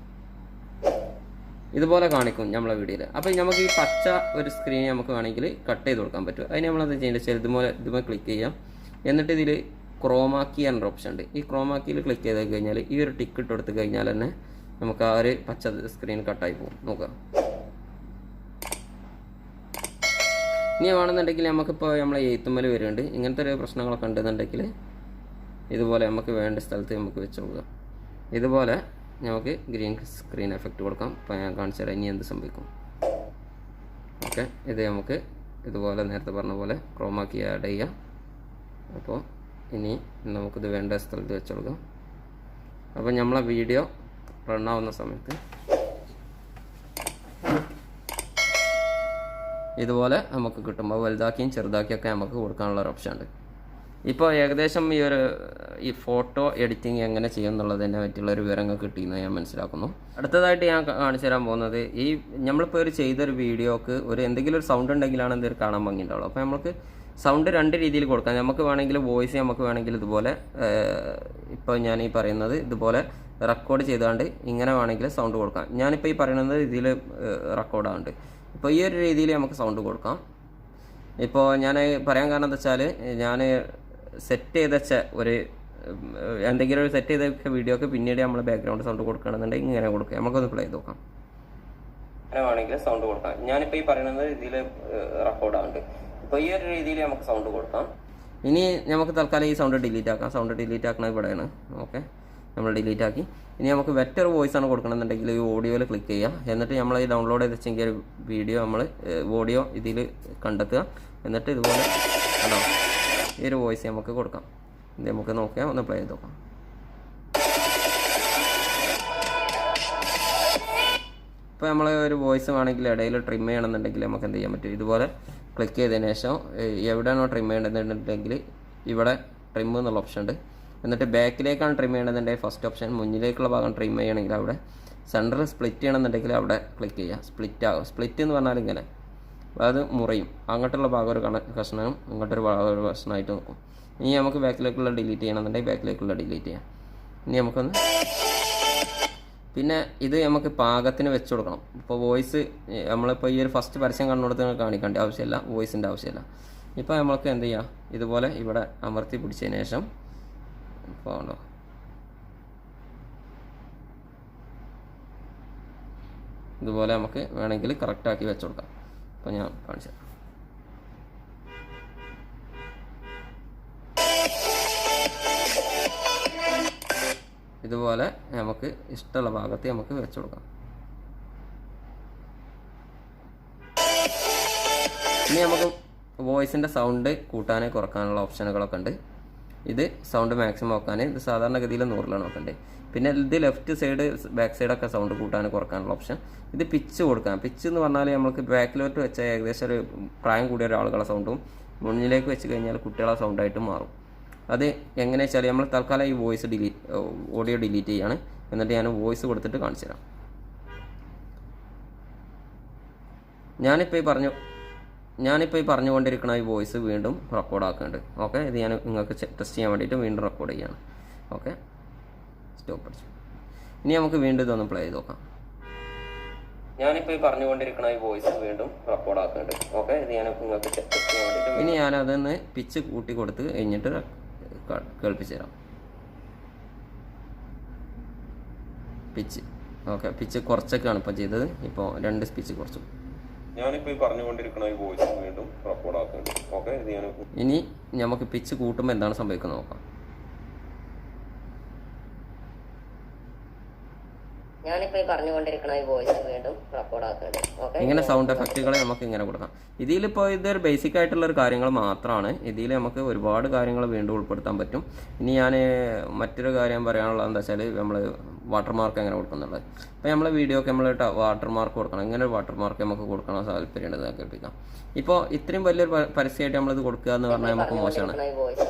ഇതുപോലെ കാണിക്കും നമ്മളെ വീഡിയോയിൽ. അപ്പോൾ നമുക്ക് ഈ പച്ച ഒരു സ്ക്രീൻ നമുക്ക് വേണമെങ്കിൽ കട്ട് ചെയ്ത് കൊടുക്കാൻ പറ്റും. അതിന് നമ്മളത് ചെയ്യേണ്ടത് വെച്ചാൽ ഇതുപോലെ ക്ലിക്ക് ചെയ്യാം. എന്നിട്ട് ഇതിൽ ക്രോമാക്കി എന്നൊരു ഓപ്ഷൻ ഉണ്ട്. ഈ ക്രോമാക്കിയിൽ ക്ലിക്ക് ചെയ്ത് കഴിഞ്ഞാൽ ഈ ഒരു ടിക്ക് ഇട്ട് കൊടുത്ത് കഴിഞ്ഞാൽ തന്നെ നമുക്ക് ആ ഒരു പച്ച സ്ക്രീൻ കട്ടായി പോകും. നോക്കാം, ഇനി വേണമെന്നുണ്ടെങ്കിൽ നമുക്കിപ്പോൾ നമ്മളെ എഴുത്തുമ്മൽ വരുന്നുണ്ട് ഇങ്ങനത്തെ ഒരു പ്രശ്നങ്ങളൊക്കെ ഉണ്ടെന്നുണ്ടെങ്കിൽ ഇതുപോലെ നമുക്ക് വേണ്ട സ്ഥലത്ത് നമുക്ക് വെച്ച് കൊടുക്കാം. ഇതുപോലെ നമുക്ക് ഗ്രീൻ സ്ക്രീൻ എഫക്റ്റ് കൊടുക്കാം. അപ്പോൾ ഞാൻ കാണിച്ചു തരാം ഇനി എന്ത് സംഭവിക്കും. ഓക്കെ, ഇത് നമുക്ക് ഇതുപോലെ നേരത്തെ പറഞ്ഞ പോലെ ക്രോമാക്കി ആഡ് ചെയ്യാം. അപ്പോൾ ഇനി നമുക്കിത് വേണ്ട സ്ഥലത്ത് വെച്ച് കൊടുക്കാം. അപ്പോൾ നമ്മളെ വീഡിയോ റണ്ണാവുന്ന സമയത്ത് ഇതുപോലെ നമുക്ക് കിട്ടുമ്പോൾ വലുതാക്കിയും ചെറുതാക്കിയൊക്കെ നമുക്ക് കൊടുക്കാനുള്ള ഒരു ഓപ്ഷൻ ഉണ്ട്. ഇപ്പോൾ ഏകദേശം ഈ ഫോട്ടോ എഡിറ്റിംഗ് എങ്ങനെ ചെയ്യും എന്നുള്ളതിനെ പറ്റിയുള്ളൊരു വിവരങ്ങൾ കിട്ടിയെന്ന് ഞാൻ മനസ്സിലാക്കുന്നു. അടുത്തതായിട്ട് ഞാൻ കാണിച്ചു തരാൻ പോകുന്നത് ഈ നമ്മളിപ്പോൾ ചെയ്തൊരു വീഡിയോക്ക് എന്തെങ്കിലും ഒരു സൗണ്ട് ഉണ്ടെങ്കിലാണ് എന്തൊരു കാണാൻ ഭംഗിയുണ്ടാവുള്ളൂ. അപ്പോൾ നമുക്ക് സൗണ്ട് രണ്ട് രീതിയിൽ കൊടുക്കാം. നമുക്ക് വേണമെങ്കിൽ വോയിസ് നമുക്ക് വേണമെങ്കിൽ ഇതുപോലെ ഇപ്പോൾ ഞാൻ ഈ പറയുന്നത് ഇതുപോലെ റെക്കോർഡ് ചെയ്തുകൊണ്ട് ഇങ്ങനെ വേണമെങ്കിൽ സൗണ്ട് കൊടുക്കാം. ഞാനിപ്പോൾ ഈ പറയുന്നത് ഇതിൽ റെക്കോർഡാകുന്നുണ്ട്. ഇപ്പോൾ ഈ ഒരു രീതിയിൽ നമുക്ക് സൗണ്ട് കൊടുക്കാം. ഇപ്പോൾ ഞാൻ പറയാൻ കാരണം എന്താ വെച്ചാൽ ഞാൻ സെറ്റ് ചെയ്ത് വെച്ച എന്തെങ്കിലും ഒരു സെറ്റ് ചെയ്ത വീഡിയോക്ക് പിന്നീട് നമ്മൾ ബാക്ക്ഗ്രൗണ്ട് സൗണ്ട് കൊടുക്കണമെന്നുണ്ടെങ്കിൽ ഇങ്ങനെ കൊടുക്കുക. നമുക്കൊന്ന് പ്ലേ ചെയ്ത് നോക്കാം. അങ്ങനെ വേണമെങ്കിൽ സൗണ്ട് കൊടുക്കാം. ഞാനിപ്പോൾ ഈ പറയുന്നത് ഇതിൽ റെക്കോർഡാകുന്നുണ്ട്. ഇപ്പോൾ ഈ ഒരു രീതിയിൽ നമുക്ക് സൗണ്ട് കൊടുക്കാം. ഇനി നമുക്ക് തൽക്കാലം ഈ സൗണ്ട് ഡിലീറ്റ് ആക്കാം. സൗണ്ട് ഡിലീറ്റ് ആക്കണത് ഇവിടെയാണ്. ഓക്കെ, നമ്മൾ ഡിലീറ്റ് ആക്കി. ഇനി നമുക്ക് ബെറ്റർ വോയിസ് ആണ് കൊടുക്കണമെന്നുണ്ടെങ്കിൽ ഈ ഓഡിയോയിൽ ക്ലിക്ക് ചെയ്യുക. എന്നിട്ട് നമ്മൾ ഈ ഡൗൺലോഡ് ചെയ്ത് വെച്ചെങ്കിൽ വീഡിയോ നമ്മൾ ഓഡിയോ ഇതിൽ കണ്ടെത്തുക. എന്നിട്ട് ഇതുപോലെ കണ്ടോ ഈ ഒരു വോയിസ് നമുക്ക് കൊടുക്കാം. ഇത് നമുക്ക് നോക്കിയാൽ ഒന്ന് പ്ലേ ചെയ്ത് നോക്കാം. ഇപ്പോൾ നമ്മൾ ഒരു വോയിസ് വേണമെങ്കിൽ ഇടയിൽ ട്രിം ചെയ്യണമെന്നുണ്ടെങ്കിൽ നമുക്ക് എന്ത് ചെയ്യാൻ പറ്റും, ഇതുപോലെ ക്ലിക്ക് ചെയ്തതിന് ശേഷം എവിടെയാണോ ട്രിം ചെയ്യേണ്ടതെന്നുണ്ടെങ്കിൽ ഇവിടെ ട്രിം എന്നുള്ള ഓപ്ഷൻ ഉണ്ട്. എന്നിട്ട് ബാക്കിലേക്കാണ് ട്രിം ചെയ്യണമെന്നുണ്ടെങ്കിൽ ഫസ്റ്റ് ഓപ്ഷൻ, മുന്നിലേക്കുള്ള ഭാഗം ട്രിം ചെയ്യണമെങ്കിൽ അവിടെ, സെൻറ്ററിൽ സ്പ്ലിറ്റ് ചെയ്യണമെന്നുണ്ടെങ്കിൽ അവിടെ ക്ലിക്ക് ചെയ്യുക. സ്പ്ലിറ്റ് ആകും. സ്പ്ലിറ്റ് എന്ന് പറഞ്ഞാൽ ഇങ്ങനെ അത് മുറിയും. അങ്ങോട്ടുള്ള ഭാഗം ഒരു കഷ്ണവും ഇങ്ങോട്ടൊരു ഭാഗം ഒരു കഷ്ണമായിട്ട് നോക്കും. ഇനി നമുക്ക് ബാക്കിലേക്കുള്ള ഡിലീറ്റ് ചെയ്യണമെന്നുണ്ടെങ്കിൽ ബാക്കിലേക്കുള്ള ഡിലീറ്റ് ചെയ്യാം. ഇനി നമുക്കൊന്ന് പിന്നെ ഇത് നമുക്ക് പാകത്തിന് വെച്ച് കൊടുക്കണം. ഇപ്പോൾ വോയിസ് നമ്മളിപ്പോൾ ഈ ഒരു ഫസ്റ്റ് പരസ്യം കണ്ണുകൊടുത്ത് കാണിക്കേണ്ട ആവശ്യമില്ല, വോയിസിൻ്റെ ആവശ്യമില്ല. ഇപ്പോൾ നമ്മൾക്ക് എന്ത് ചെയ്യാം, ഇതുപോലെ ഇവിടെ അമർത്തി പിടിച്ചതിന് ശേഷം ഇപ്പോൾ ഉണ്ടോ ഇതുപോലെ നമുക്ക് വേണമെങ്കിൽ കറക്റ്റാക്കി വെച്ച് കൊടുക്കാം. അപ്പോൾ ഞാൻ കാണിച്ചു തരാം. ഇതുപോലെ നമുക്ക് ഇഷ്ടമുള്ള ഭാഗത്ത് നമുക്ക് വെച്ച് കൊടുക്കാം. ഇനി നമുക്ക് വോയിസിൻ്റെ സൗണ്ട് കൂട്ടാനേ കുറക്കാനുള്ള ഓപ്ഷനുകളൊക്കെ ഉണ്ട്. ഇത് സൗണ്ട് മാക്സിമം നോക്കാൻ ഇത് സാധാരണഗതിയിൽ 100 നോക്കണ്ടേ. പിന്നെ ഇത് ലെഫ്റ്റ് സൈഡ് ബാക്ക് സൈഡൊക്കെ സൗണ്ട് കൂട്ടാൻ കുറക്കാനുള്ള ഓപ്ഷൻ. ഇത് പിച്ച് കൊടുക്കാം. പിച്ച് എന്ന് പറഞ്ഞാൽ നമുക്ക് ബാക്കിലോട്ട് വെച്ച ഏകദേശം ഒരു പ്രായം കൂടിയ ഒരാളുകളുടെ സൗണ്ടും മുന്നിലേക്ക് വെച്ച് കഴിഞ്ഞാൽ കുട്ടികളുടെ സൗണ്ടായിട്ട് മാറും. അത് എങ്ങനെ വെച്ചാൽ നമ്മൾ തൽക്കാലം ഈ വോയിസ് ഓഡിയോ ഡിലീറ്റ് ചെയ്യാണ്. എന്നിട്ട് ഞാൻ വോയിസ് കൊടുത്തിട്ട് കാണിച്ചു തരാം. ഞാനിപ്പോൾ ഈ പറഞ്ഞുകൊണ്ടിരിക്കുന്ന ഈ വോയിസ് വീണ്ടും റെക്കോർഡ് ആക്കുന്നുണ്ട്. ഓക്കെ, ഇത് ഞാൻ നിങ്ങൾക്ക് ടെസ്റ്റ് ചെയ്യാൻ വേണ്ടിയിട്ട് വീണ്ടും റെക്കോർഡ് ചെയ്യാണ്. ഓക്കെ, സ്റ്റോപ്പ് അടിച്ചു. ഇനി നമുക്ക് വീണ്ടും ഇതൊന്ന് പ്ലേ ചെയ്ത് നോക്കാം. ഞാനിപ്പോൾ ഈ പറഞ്ഞുകൊണ്ടിരിക്കുന്ന ഈ വോയിസ് വീണ്ടും റെക്കോർഡ് ആക്കുന്നുണ്ട്. ഓക്കെ, ഇത് ഞാൻ നിങ്ങൾക്ക് ടെസ്റ്റ് ചെയ്യാൻ വേണ്ടിയിട്ട് ഇനി ഞാനതൊന്ന് പിച്ച് കൂട്ടി കൊടുത്ത് കഴിഞ്ഞിട്ട് കേൾപ്പിച്ചു തരാം. പിച്ച് ഓക്കെ, പിച്ച് കുറച്ചൊക്കെയാണ് ഇപ്പോൾ ചെയ്തത്. ഇപ്പോൾ 2 പിച്ച് കുറച്ചു. ഞാനിപ്പോൾ ഈ പറഞ്ഞുകൊണ്ടിരിക്കുന്ന ഈ വോയിസ് വീണ്ടും റെക്കോർഡ് ആക്കുന്നുണ്ട്. ഓക്കെ, ഇത് ഞാൻ ഇനി നമുക്ക് പിച്ച് കൂട്ടുമ്പോൾ എന്താണ് സംഭവിക്കുന്നത് നോക്കാം. ഞാനിപ്പോൾ ഈ പറഞ്ഞുകൊണ്ടിരിക്കുന്ന ഈ വോയിസ് വീണ്ടും റെക്കോർഡ് ആക്കുന്നുണ്ട്. ഓക്കെ, ഇങ്ങനെ സൗണ്ട് എഫക്റ്റുകളെ നമുക്ക് ഇങ്ങനെ കൊടുക്കാം. ഇതിലിപ്പോൾ ഇതൊരു ബേസിക് ആയിട്ടുള്ള ഒരു കാര്യങ്ങൾ മാത്രമാണ്. ഇതിൽ നമുക്ക് ഒരുപാട് കാര്യങ്ങൾ വീണ്ടും ഉൾപ്പെടുത്താൻ പറ്റും. ഇനി ഞാൻ മറ്റൊരു കാര്യം പറയാനുള്ളത് എന്താ വെച്ചാൽ നമ്മൾ വാട്ടർമാർക്ക് എങ്ങനെ കൊടുക്കുന്നുള്ളത്. ഇപ്പോൾ നമ്മളെ വീഡിയോക്ക് നമ്മൾ വാട്ടർമാർക്ക് കൊടുക്കണം. ഇങ്ങനെ ഒരു വാട്ടർമാർക്ക് നമുക്ക് കൊടുക്കണം താല്പര്യമുണ്ട് കേൾപ്പിക്കാം. ഇപ്പോൾ ഇത്രയും വലിയൊരു പരസ്യമായിട്ട് നമ്മളിത് കൊടുക്കുക എന്ന് പറഞ്ഞാൽ നമുക്ക് മോശമാണ്.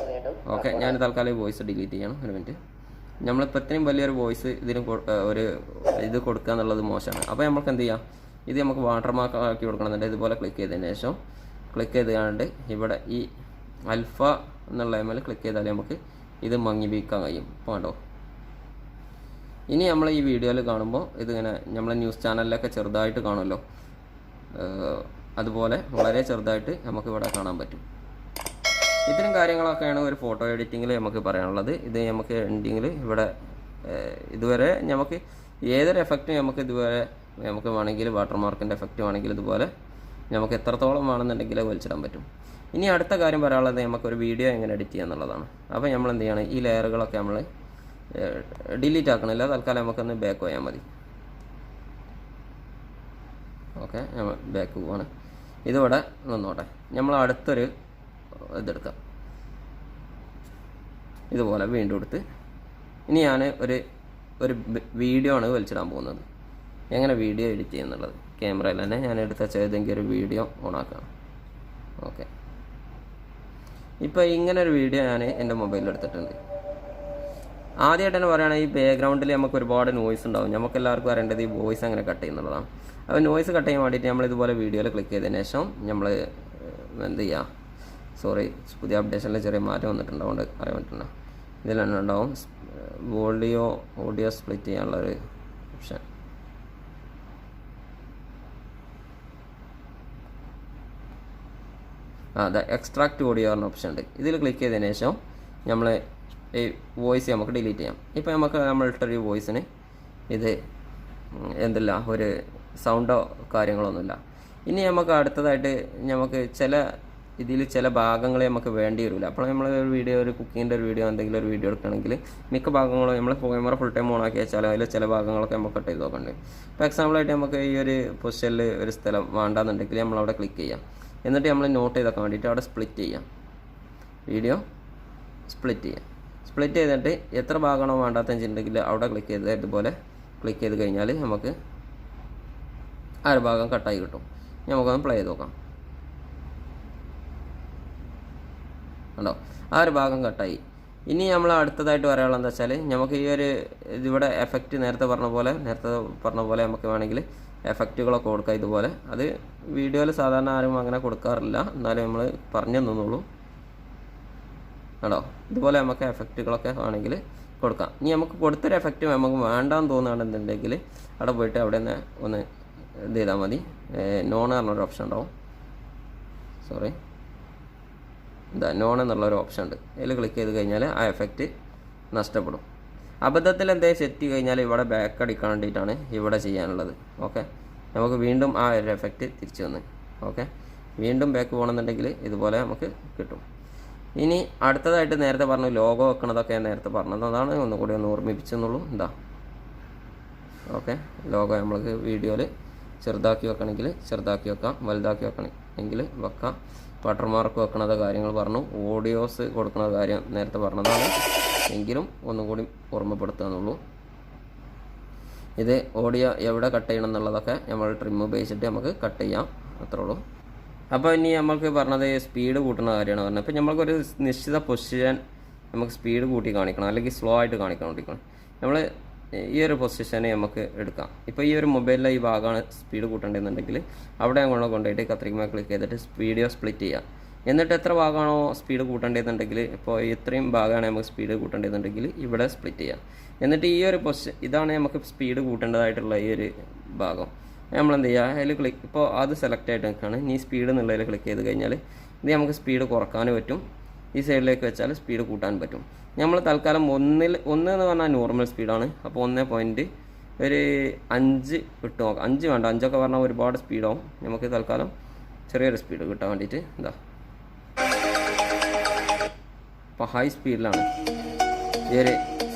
ഓക്കെ, ഞാൻ തൽക്കാലം ഈ വോയിസ് ഡിലീറ്റ് ചെയ്യണം. ഒരു മിനിറ്റ്. നമ്മളിപ്പോൾ ഇത്രയും വലിയൊരു വോയിസ് ഇതിന് ഇത് കൊടുക്കുക എന്നുള്ളത് മോശമാണ്. അപ്പോൾ നമുക്ക് എന്ത് ചെയ്യാം, ഇത് നമുക്ക് വാട്ടർമാർക്ക് ആക്കി കൊടുക്കണമെന്നുണ്ടെങ്കിൽ ഇതുപോലെ ക്ലിക്ക് ചെയ്തതിന് ശേഷം ക്ലിക്ക് ചെയ്തുകൊണ്ട് ഇവിടെ ഈ അൽഫ എന്നുള്ള മേലെ ക്ലിക്ക് ചെയ്താൽ നമുക്ക് ഇത് മങ്ങിപ്പിക്കാൻ കഴിയും. ഇപ്പോൾ കണ്ടോ, ഇനി നമ്മൾ ഈ വീഡിയോയിൽ കാണുമ്പോൾ ഇതിങ്ങനെ നമ്മൾ ന്യൂസ് ചാനലിലൊക്കെ ചെറുതായിട്ട് കാണുമല്ലോ, അതുപോലെ വളരെ ചെറുതായിട്ട് നമുക്ക് ഇവിടെ കാണാൻ പറ്റും. ഇത്തരം കാര്യങ്ങളൊക്കെയാണ് ഒരു ഫോട്ടോ എഡിറ്റിങ്ങിൽ നമുക്ക് പറയാനുള്ളത്. ഇത് നമുക്ക് എൻഡിങ്ങിൽ ഇവിടെ ഇതുവരെ നമുക്ക് ഏതൊരു എഫക്റ്റും നമുക്ക് ഇതുവരെ നമുക്ക് വേണമെങ്കിൽ വാട്ടർമാർക്കിൻ്റെ എഫക്റ്റ് വേണമെങ്കിൽ ഇതുപോലെ നമുക്ക് എത്രത്തോളം വേണമെന്നുണ്ടെങ്കിൽ വലിച്ചിടാൻ പറ്റും. ഇനി അടുത്ത കാര്യം പറയാനുള്ളത് നമുക്കൊരു വീഡിയോ എങ്ങനെ എഡിറ്റ് ചെയ്യുക എന്നുള്ളതാണ്. അപ്പോൾ നമ്മൾ എന്ത് ചെയ്യണം, ഈ ലെയറുകളൊക്കെ നമ്മൾ ഡിലീറ്റ് ആക്കണില്ല, തൽക്കാലം നമുക്കൊന്ന് ബാക്ക് പോയാൽ മതി. ഓക്കെ, നമ്മൾ ബാക്ക് പോവാണ്. ഇതിവിടെ നിന്നോട്ടെ. നമ്മൾ അടുത്തൊരു ഇതെടുക്കാം, ഇതുപോലെ വീണ്ടും എടുത്ത് ഇനി ഞാൻ ഒരു വീഡിയോ ആണ് വലിച്ചിടാൻ പോകുന്നത്. എങ്ങനെ വീഡിയോ എഡിറ്റ് ചെയ്യുന്നുള്ളത് ക്യാമറയിൽ തന്നെ ഞാൻ എടുത്ത ഏതെങ്കിലും ഒരു വീഡിയോ ഓണാക്കാം. ഓക്കെ, ഇപ്പോൾ ഇങ്ങനെ ഒരു വീഡിയോ ഞാൻ എൻ്റെ മൊബൈലിൽ എടുത്തിട്ടുണ്ട്. ആദ്യമായിട്ട് തന്നെ പറയുകയാണെങ്കിൽ ഈ ബാക്ക്ഗ്രൗണ്ടിൽ നമുക്ക് ഒരുപാട് നോയ്സ് ഉണ്ടാവും. നമുക്കെല്ലാവർക്കും അറിയേണ്ടത് ഈ വോയിസ് അങ്ങനെ കട്ട് ചെയ്യുന്നുള്ളതാണ്. അപ്പോൾ നോയ്സ് കട്ട് ചെയ്യാൻ വേണ്ടിയിട്ട് നമ്മൾ ഇതുപോലെ വീഡിയോയിൽ ക്ലിക്ക് ചെയ്തതിന് ശേഷം നമ്മൾ എന്ത് ചെയ്യുക, സോറി പുതിയ അപ്ഡേഷനിൽ ചെറിയ മാറ്റം വന്നിട്ടുണ്ട്, അതുകൊണ്ട് അറിയാൻ പറ്റുന്ന ഇതിൽ തന്നെ ഉണ്ടാവും ഓഡിയോ സ്പ്ലിറ്റ് ചെയ്യാനുള്ളൊരു ഓപ്ഷൻ. അതെ, എക്സ്ട്രാക്ട് ഓഡിയോ പറഞ്ഞ ഓപ്ഷൻ ഉണ്ട്. ഇതിൽ ക്ലിക്ക് ചെയ്തതിന് ശേഷം നമ്മൾ ഈ വോയിസ് നമുക്ക് ഡിലീറ്റ് ചെയ്യാം. ഇപ്പോൾ നമുക്ക് നമ്മളിട്ടൊരു വോയിസിന് ഇത് എന്തില്ല, ഒരു സൗണ്ടോ കാര്യങ്ങളൊന്നുമില്ല. ഇനി നമുക്ക് അടുത്തതായിട്ട് നമുക്ക് ചില ഭാഗങ്ങൾ നമുക്ക് വേണ്ടി വരില്ല. അപ്പോൾ നമ്മൾ ഒരു വീഡിയോ, ഒരു കുക്കിങ്ങിൻ്റെ ഒരു വീഡിയോ, എന്തെങ്കിലും ഒരു വീഡിയോ എടുക്കുകയാണെങ്കിൽ മിക്ക ഭാഗങ്ങളും നമ്മൾ ക്യാമറ ഫുൾ ടൈം ഓൺ ആക്കി വെച്ചാൽ അതിൽ ചില ഭാഗങ്ങളൊക്കെ നമുക്ക് കട്ട് ചെയ്ത് നോക്കണ്ടേ. ഇപ്പോൾ എക്സാമ്പിളായിട്ട് നമുക്ക് ഈ ഒരു പൊസിഷനിൽ ഒരു സ്ഥലം വേണ്ടാന്നുണ്ടെങ്കിൽ നമ്മളവിടെ ക്ലിക്ക് ചെയ്യാം. എന്നിട്ട് നമ്മൾ നോട്ട് ചെയ്തൊക്കെ വേണ്ടിയിട്ട് അവിടെ സ്പ്ലിറ്റ് ചെയ്യാം, വീഡിയോ സ്പ്ലിറ്റ് ചെയ്യാം. സ്പ്ലിറ്റ് ചെയ്തിട്ട് എത്ര ഭാഗമാണോ വേണ്ടാത്ത വെച്ചിട്ടുണ്ടെങ്കിൽ അവിടെ ക്ലിക്ക് ചെയ്ത് ഇതുപോലെ ക്ലിക്ക് ചെയ്ത് കഴിഞ്ഞാൽ നമുക്ക് ആ ഒരു ഭാഗം കട്ടായി കിട്ടും. നമുക്കൊന്ന് പ്ലേ ചെയ്ത് നോക്കാം. ഉണ്ടോ, ആ ഒരു ഭാഗം കട്ടായി. ഇനി നമ്മൾ അടുത്തതായിട്ട് പറയാനുള്ളത് എന്താ വെച്ചാൽ, നമുക്ക് ഈ ഒരു ഇതിവിടെ എഫക്റ്റ് നേരത്തെ പറഞ്ഞ പോലെ നമുക്ക് വേണമെങ്കിൽ എഫക്റ്റുകളൊക്കെ കൊടുക്കാം ഇതുപോലെ. അത് വീഡിയോയിൽ സാധാരണ ആരും അങ്ങനെ കൊടുക്കാറില്ല, എന്നാലും നമ്മൾ പറഞ്ഞു തന്നുള്ളൂ. കേട്ടോ, ഇതുപോലെ നമുക്ക് എഫക്റ്റുകളൊക്കെ വേണമെങ്കിൽ കൊടുക്കാം. ഇനി നമുക്ക് കൊടുത്തൊരു എഫക്റ്റ് നമുക്ക് വേണ്ടാന്ന് തോന്നുകയാണെന്നുണ്ടെങ്കിൽ അവിടെ പോയിട്ട് അവിടെ നിന്ന് ഒന്ന് ഇത് ചെയ്താൽ മതി. നോൺ പറഞ്ഞൊരു ഓപ്ഷൻ ഉണ്ടാവും, സോറി നോൺ എന്നുള്ളൊരു ഓപ്ഷൻ ഉണ്ട്. അതിൽ ക്ലിക്ക് ചെയ്ത് കഴിഞ്ഞാൽ ആ എഫക്റ്റ് നഷ്ടപ്പെടും. അബദ്ധത്തിൽ എന്തെങ്കിലും സെറ്റ് കഴിഞ്ഞാൽ ഇവിടെ ബാക്ക് അടിക്കാൻ വേണ്ടിയിട്ടാണ് ഇവിടെ ചെയ്യാനുള്ളത്. ഓക്കെ, നമുക്ക് വീണ്ടും ആ ഒരു എഫക്റ്റ് തിരിച്ചു വന്ന് ഓക്കെ വീണ്ടും ബാക്ക് പോകണമെന്നുണ്ടെങ്കിൽ ഇതുപോലെ നമുക്ക് കിട്ടും. ഇനി അടുത്തതായിട്ട് നേരത്തെ പറഞ്ഞു ലോഗോ വെക്കണതൊക്കെ നേരത്തെ പറഞ്ഞത്, അതാണ് ഒന്നുകൂടി ഒന്ന് ഓർമ്മിപ്പിച്ചെന്നുള്ളൂ. എന്താ ഓക്കെ, ലോഗോ നമ്മൾക്ക് വീഡിയോയിൽ ചെറുതാക്കി വെക്കണമെങ്കിൽ ചെറുതാക്കി വെക്കാം, വലുതാക്കി വെക്കണമെങ്കിൽ വെക്കാം. വാട്ടർമാർക്ക് വെക്കണത് കാര്യങ്ങൾ പറഞ്ഞു, ഓഡിയോസ് കൊടുക്കുന്ന കാര്യം നേരത്തെ പറഞ്ഞതാണ്, എങ്കിലും ഒന്നും കൂടി ഓർമ്മപ്പെടുത്തുകയെന്നുള്ളൂ. ഇത് ഓഡിയോ എവിടെ കട്ട് ചെയ്യണം എന്നുള്ളതൊക്കെ നമ്മൾ ട്രിം ഉപയോഗിച്ചിട്ട് നമുക്ക് കട്ട് ചെയ്യാം, അത്രേ ഉള്ളൂ. അപ്പോൾ ഇനി നമ്മൾക്ക് പറഞ്ഞത് സ്പീഡ് കൂട്ടുന്ന കാര്യമാണ് പറഞ്ഞത്. ഇപ്പോൾ നമ്മൾക്കൊരു നിശ്ചിത പൊസിഷൻ നമുക്ക് സ്പീഡ് കൂട്ടി കാണിക്കണം, അല്ലെങ്കിൽ സ്ലോ ആയിട്ട് കാണിക്കണം. നമ്മൾ ഈ ഒരു പൊസിഷനെ നമുക്ക് എടുക്കാം. ഇപ്പോൾ ഈ ഒരു മൊബൈലിലെ ഈ ഭാഗമാണ് സ്പീഡ് കൂട്ടേണ്ടതെന്നുണ്ടെങ്കിൽ അവിടെ ഞങ്ങൾ കൊണ്ടുപോയിട്ട് കത്രികമേ ക്ലിക്ക് ചെയ്തിട്ട് വീഡിയോ സ്പ്ലിറ്റ് ചെയ്യാം. എന്നിട്ട് എത്ര ഭാഗമാണോ സ്പീഡ് കൂട്ടേണ്ടതെന്നുണ്ടെങ്കിൽ, ഇപ്പോൾ ഇത്രയും ഭാഗമാണ് നമുക്ക് സ്പീഡ് കൂട്ടേണ്ടതെന്നുണ്ടെങ്കിൽ ഇവിടെ സ്പ്ലിറ്റ് ചെയ്യാം. എന്നിട്ട് ഈ ഒരു ഇതാണ് നമുക്ക് സ്പീഡ് കൂട്ടേണ്ടതായിട്ടുള്ള ഈ ഒരു ഭാഗം. നമ്മളെന്ത് ചെയ്യുക, അതിൽ ക്ലിക്ക്, ഇപ്പോൾ അത് സെലക്ട് ആയിട്ട് നിൽക്കുകയാണ്. ഇനി സ്പീഡ് എന്നുള്ളതിൽ ക്ലിക്ക് ചെയ്ത് കഴിഞ്ഞാൽ ഇത് നമുക്ക് സ്പീഡ് കുറക്കാൻ പറ്റും, ഈ സൈഡിലേക്ക് വെച്ചാൽ സ്പീഡ് കൂട്ടാൻ പറ്റും. നമ്മൾ തൽക്കാലം ഒന്ന് എന്ന് പറഞ്ഞാൽ നോർമൽ സ്പീഡാണ്. അപ്പോൾ 1.5 ഇട്ട് നോക്കാം. 5 വേണ്ട, 5 പറഞ്ഞാൽ ഒരുപാട് സ്പീഡാവും. നമുക്ക് തൽക്കാലം ചെറിയൊരു സ്പീഡ് കിട്ടാൻ വേണ്ടിയിട്ട് എന്താ, ഇപ്പോൾ ഹൈ സ്പീഡിലാണ് ഈ ഒരു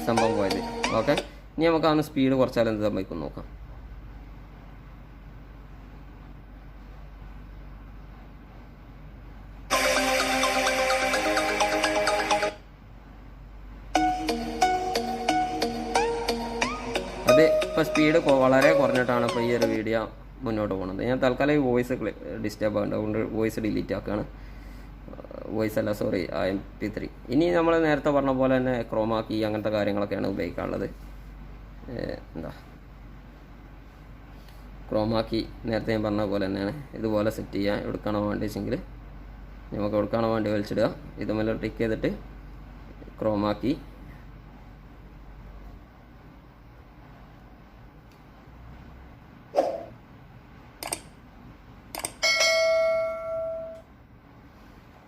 സംഭവം പോയത്. ഓക്കെ, ഇനി നമുക്ക് അന്ന് സ്പീഡ് കുറച്ചാൽ എന്ത് സംഭവിക്കും നോക്കാം. അത് ഇപ്പോൾ സ്പീഡ് വളരെ കുറഞ്ഞിട്ടാണ് ഇപ്പോൾ ഈ ഒരു വീഡിയോ മുന്നോട്ട് പോകുന്നത്. ഞാൻ തൽക്കാലം ഈ വോയിസ് ഡിസ്റ്റർബ് ആകുന്നുണ്ട്, അതുകൊണ്ട് വോയിസ് ഡിലീറ്റ് ആക്കുകയാണ്. വോയിസ് അല്ല, സോറി, MP3. ഇനി നമ്മൾ നേരത്തെ പറഞ്ഞ പോലെ തന്നെ ക്രോമാക്കി അങ്ങനത്തെ കാര്യങ്ങളൊക്കെയാണ് ഉപയോഗിക്കാനുള്ളത്. എന്താ ക്രോമാക്കി നേരത്തെ ഞാൻ പറഞ്ഞ പോലെ തന്നെയാണ് ഇതുപോലെ സെറ്റ് ചെയ്യാൻ. എടുക്കണോ വേണ്ടി വെച്ചെങ്കിൽ നമുക്ക് എടുക്കണോ വേണ്ടി വലിച്ചിടുക, ഇതുമല്ല ടിക്ക് ചെയ്തിട്ട് ക്രോമാക്കി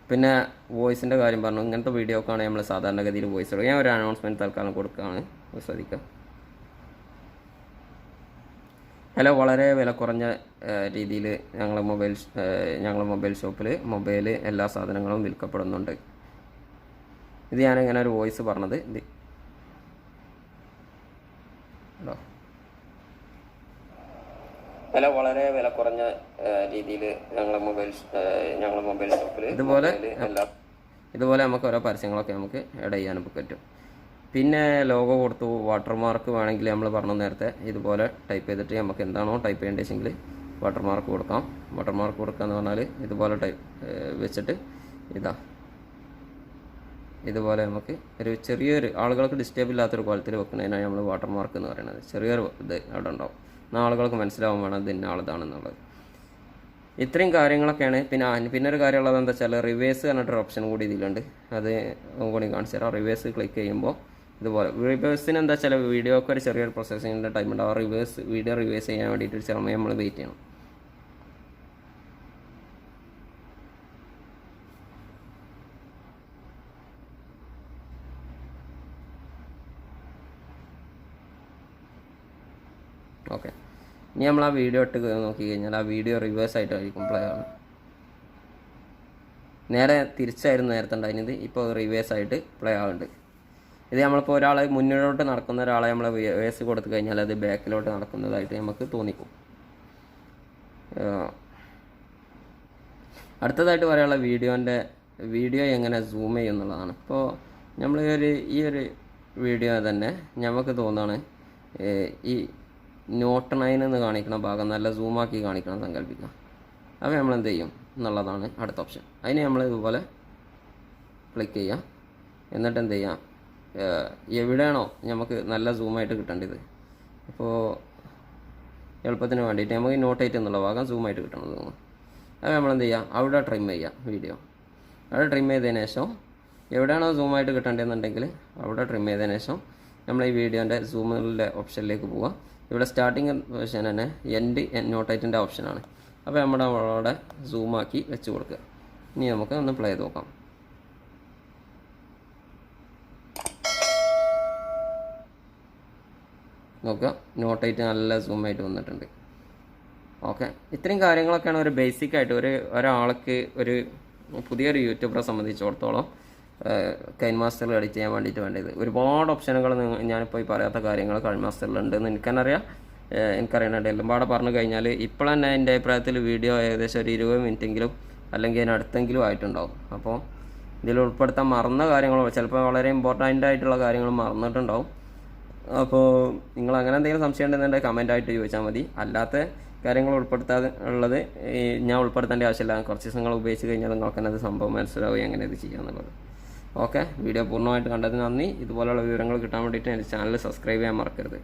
പിന്നെ വോയിസിൻ്റെ കാര്യം പറഞ്ഞു. ഇങ്ങനത്തെ വീഡിയോ ഒക്കെ ആണെങ്കിൽ നമ്മൾ സാധാരണഗതിയിൽ വോയിസ് കൊടുക്കുക. ഞാൻ ഒരു അനൗൺസ്മെൻറ്റ് തൽക്കാലം കൊടുക്കുകയാണ്, ശ്രദ്ധിക്കുക. ഹലോ, വളരെ വില കുറഞ്ഞ രീതിയിൽ ഞങ്ങൾ മൊബൈൽ ഷോപ്പിൽ എല്ലാ സാധനങ്ങളും വിൽക്കപ്പെടുന്നുണ്ട്. ഇത് ഞാനിങ്ങനെ ഒരു വോയിസ് പറഞ്ഞത്. ഹലോ, വളരെ വില കുറഞ്ഞ രീതിയിൽ ഞങ്ങൾ മൊബൈൽ ഷോപ്പിൽ ഇതുപോലെ നമുക്ക് ഓരോ പരസ്യങ്ങളൊക്കെ നമുക്ക് ആഡ് ചെയ്യാനും പറ്റും. പിന്നെ ലോഗോ കൊടുത്തു, വാട്ടർമാർക്ക് വേണമെങ്കിൽ നമ്മൾ പറഞ്ഞു നേരത്തെ ഇതുപോലെ ടൈപ്പ് ചെയ്തിട്ട് നമുക്ക് എന്താണോ ടൈപ്പ് ചെയ്യേണ്ടതെങ്കിൽ വാട്ടർമാർക്ക് കൊടുക്കാം. വാട്ടർമാർക്ക് കൊടുക്കുക എന്ന് പറഞ്ഞാൽ ഇതുപോലെ വെച്ചിട്ട് ഇതുപോലെ നമുക്ക് ചെറിയൊരു ആളുകൾക്ക് ഡിസ്റ്റർബ് ഇല്ലാത്തൊരു കോലത്തിൽ വെക്കുന്നതിനാണ് നമ്മൾ വാട്ടർമാർക്ക് എന്ന് പറയുന്നത്. ചെറിയൊരു ഇത് അവിടെ ഉണ്ടാവും, എന്നാൽ ആളുകൾക്ക് മനസ്സിലാവും വേണം ഇത് ഇന്ന ആളതാണെന്നുള്ളത്. ഇത്രയും കാര്യങ്ങളൊക്കെയാണ്. പിന്നെ ഒരു കാര്യമുള്ളത് എന്താ വെച്ചാൽ റിവേഴ്സ് പറഞ്ഞിട്ടൊരു ഓപ്ഷൻ കൂടി ഇതിലുണ്ട്. അത് കൂടി കാണിച്ചു തരാം. റിവേഴ്സ് ക്ലിക്ക് ചെയ്യുമ്പോൾ ഇതുപോലെ റിവേഴ്സിന് എന്താ വെച്ചാൽ വീഡിയോക്ക് ഒരു ചെറിയൊരു പ്രോസസ്സിങ്ങിൻ്റെ ടൈം ഉണ്ടാവും. വീഡിയോ റിവേഴ്സ് ചെയ്യാൻ വേണ്ടിയിട്ട് ഒരു സമയം നമ്മൾ വെയിറ്റ് ചെയ്യണം. ഓക്കെ, ഇനി നമ്മൾ ആ വീഡിയോ ഇട്ട് നോക്കി കഴിഞ്ഞാൽ ആ വീഡിയോ റിവേഴ്സ് ആയിട്ടായിരിക്കും പ്ലേ ആണ്. നേരെ തിരിച്ചായിരുന്നു നേരത്തെ ഉണ്ടായിരുന്നത്, ഇപ്പോൾ റിവേഴ്സ് ആയിട്ട് പ്ലേ ആവുന്നുണ്ട്. ഇത് നമ്മളിപ്പോൾ ഒരാളെ മുന്നിലോട്ട് നടക്കുന്ന ഒരാളെ നമ്മൾ റിവേഴ്സ് കൊടുത്തു കഴിഞ്ഞാൽ അത് ബാക്കിലോട്ട് നടക്കുന്നതായിട്ട് നമുക്ക് തോന്നിക്കും. അടുത്തതായിട്ട് പറയാനുള്ള വീഡിയോ എങ്ങനെ സൂം ചെയ്യും എന്നുള്ളതാണ്. ഇപ്പോൾ നമ്മൾ ഈ ഒരു വീഡിയോ തന്നെ നമുക്ക് തോന്നുകയാണ് ഈ നോട്ട് 9 എന്ന് കാണിക്കുന്ന ഭാഗം നല്ല സൂമാക്കി കാണിക്കണം സങ്കല്പിക്കുക. അപ്പോൾ നമ്മൾ എന്ത് ചെയ്യും എന്നുള്ളതാണ് അടുത്ത ഓപ്ഷൻ. അതിന് നമ്മൾ ഇതുപോലെ ക്ലിക്ക് ചെയ്യാം. എന്നിട്ട് എന്ത് ചെയ്യാം, എവിടെയാണോ നമുക്ക് നല്ല സൂമായിട്ട് കിട്ടേണ്ടത്, അപ്പോൾ എളുപ്പത്തിന് വേണ്ടിയിട്ട് നമുക്ക് നോട്ട് 8 എന്നുള്ള ഭാഗം സൂമായിട്ട് കിട്ടണം തോന്നുന്നു. അപ്പോൾ നമ്മൾ എന്ത് ചെയ്യുക, അവിടെ ട്രിം ചെയ്യാം. അവിടെ ട്രിം ചെയ്തതിന് ശേഷം എവിടെയാണോ സൂമായിട്ട് കിട്ടേണ്ടതെന്നുണ്ടെങ്കിൽ അവിടെ ട്രിം ചെയ്തതിന് ശേഷം നമ്മൾ ഈ വീഡിയോൻ്റെ സൂമിൻ്റെ ഓപ്ഷനിലേക്ക് പോവുക. ഇവിടെ സ്റ്റാർട്ടിങ് വേർഷൻ തന്നെ നോട്ട് 8ൻ്റെ ഓപ്ഷനാണ്. അപ്പോൾ നമ്മുടെ അവിടെ സൂമാക്കി വെച്ച് കൊടുക്കുക. ഇനി നമുക്ക് ഒന്ന് പ്ലേ ചെയ്ത് നോക്കാം. നോക്കുക, നോട്ട് 8 നല്ല സൂമായിട്ട് വന്നിട്ടുണ്ട്. ഓക്കെ, ഇത്രയും കാര്യങ്ങളൊക്കെയാണ് ഒരു ബേസിക്കായിട്ട് ഒരാൾക്ക് ഒരു പുതിയൊരു യൂട്യൂബറെ സംബന്ധിച്ചിടത്തോളം കൈൻ മാസ്റ്ററിൽ എഡിറ്റ് ചെയ്യാൻ വേണ്ടിയിട്ട് വേണ്ടത്. ഒരുപാട് ഓപ്ഷനുകൾ ഞാനിപ്പോൾ ഈ പറയാത്ത കാര്യങ്ങൾ കൈൻ മാസ്റ്ററിലുണ്ടെന്ന് എനിക്കറിയാനുണ്ട്. എല്ലാം പാടെ പറഞ്ഞു കഴിഞ്ഞാൽ ഇപ്പോൾ തന്നെ എൻ്റെ അഭിപ്രായത്തിൽ വീഡിയോ ഏകദേശം ഒരു 20 മിനിറ്റെങ്കിലും അല്ലെങ്കിൽ അതിനടുത്തെങ്കിലും ആയിട്ടുണ്ടാവും. അപ്പോൾ ഇതിൽ ഉൾപ്പെടുത്താൻ മറന്ന കാര്യങ്ങളോ ചിലപ്പോൾ വളരെ ഇമ്പോർട്ടൻ്റ് ആയിട്ടുള്ള കാര്യങ്ങൾ മറന്നിട്ടുണ്ടാവും. അപ്പോൾ നിങ്ങൾ അങ്ങനെ എന്തെങ്കിലും സംശയം ഉണ്ടെന്നുണ്ടെങ്കിൽ കമൻറ്റായിട്ട് ചോദിച്ചാൽ മതി. അല്ലാത്ത കാര്യങ്ങൾ ഉൾപ്പെടുത്താതെ ഉള്ളത് ഞാൻ ഉൾപ്പെടുത്തേണ്ട ആവശ്യമില്ല. കുറച്ച് ദിവസങ്ങൾ ഉപയോഗിച്ച് കഴിഞ്ഞാൽ നിങ്ങൾക്ക് തന്നെ അത് സംഭവം മനസ്സിലാവുകയും എങ്ങനെ ഇത് ചെയ്യാമെന്നുള്ളത്. ഓക്കെ, വീഡിയോ പൂർണ്ണമായിട്ട് കണ്ടതിന് നന്ദി. ഇതുപോലെയുള്ള വിവരങ്ങൾ കിട്ടാൻ വേണ്ടിയിട്ട് എൻ്റെ ചാനൽ സബ്സ്ക്രൈബ് ചെയ്യാൻ മറക്കരുത്.